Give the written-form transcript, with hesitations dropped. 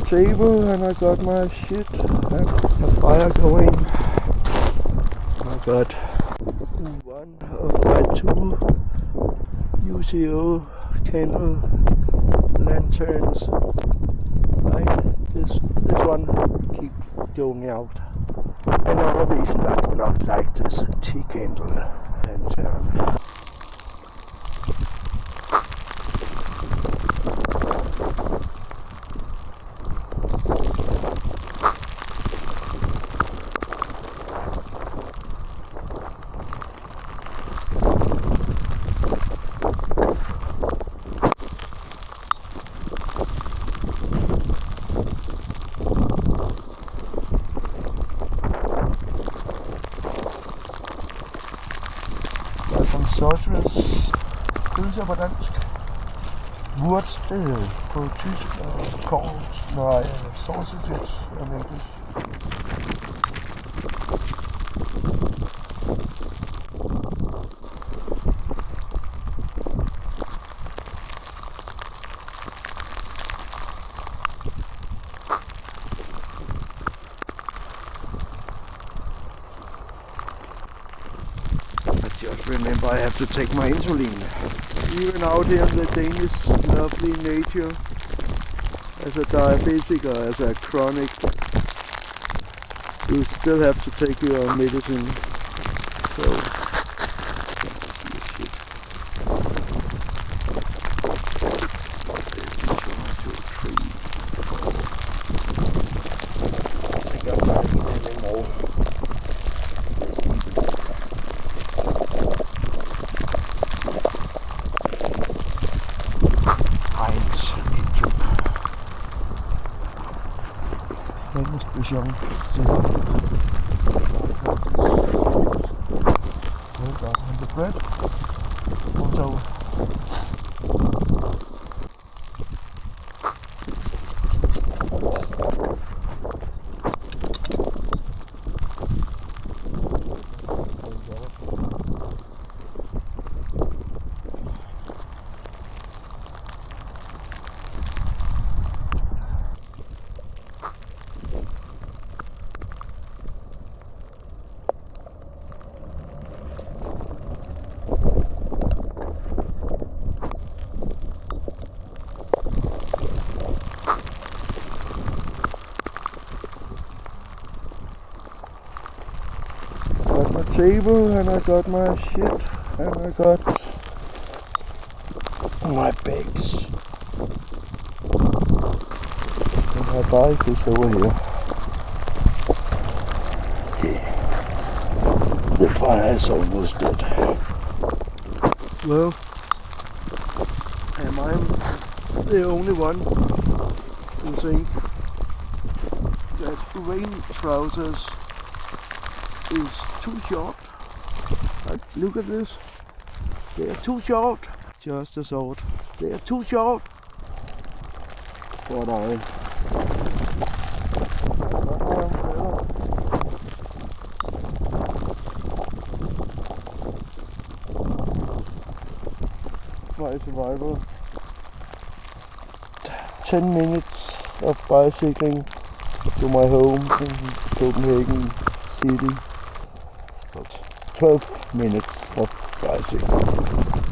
table and I got my shit and the fire going. I got one of my two UCO candle lanterns. This one keep going out. Another reason I do not like this tea candle lantern. Sausages, pølser på dansk. Wurst, det på tysk, og corns, nej, sausages on English. Just remember I have to take my insulin. Even out here in the Danish lovely nature, as a diabetic or as a chronic, you still have to take your medicine. So Heinz Dijon and the bread. Also table and I got my shit and I got my bags and my bike is over here. Yeah. The fire is almost dead. Well, am I the only one who think that rain trousers is too short? Look at this. They are too short. Just a thought. They are too short. But my survival. 10 minutes of bicycling to my home in Copenhagen city. 12 minutes of bicycling.